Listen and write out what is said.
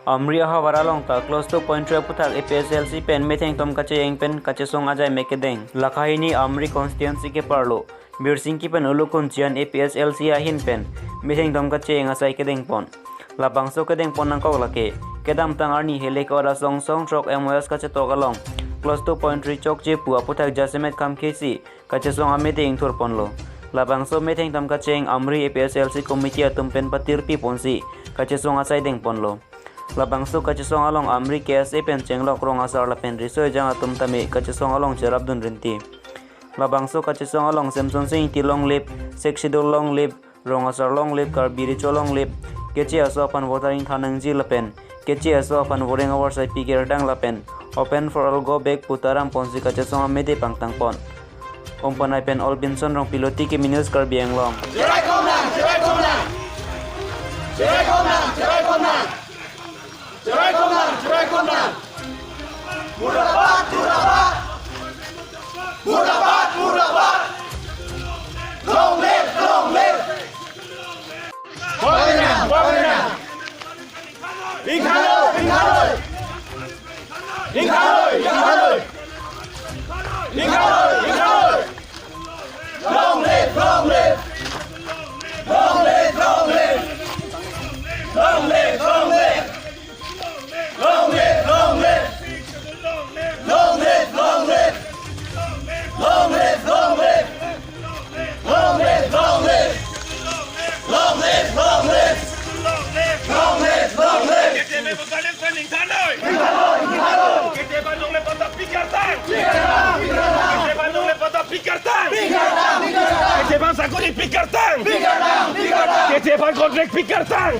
Amri hawara long ta close to point to puthak APSLC pen metheng tom kache eng pen kache song ajai mekedeng lakhahini Amri constituency ke parlo birsing ki pen ulukun chian APSLC ahin pen metheng tom kache eng asai kedeng pon labangso kedeng pon nang kok lake kedam tangarni hele ko ra song song trok MOS kache tokalong close to point chok je pu puthak jasemet kam kesi kache song amete eng thor ponlo labangso metheng tom kache eng Amri APSLC committee atum pen patirpi ponsi kache song asai deng ponlo labangso kachisong along Amri KSA pen chenglok rong asar la pen risoy jang atum tami kachisong along cherabdun rinti labangso kachisong along Samson Singh ti long lip sekshidol long lip rong asar long lip kar biricho long lip kechi aso apan votaring thanang ji la pen kechi aso apan voting hours ai piker dang la pen open for all go back putaram ponsi kachisong amede pangtang pon ompanai pen all binson rong piloti ke minus kar biang long Jerai komnang Jerai komnang Murabad Long live Bawina Inghanoi Long live Pikartang!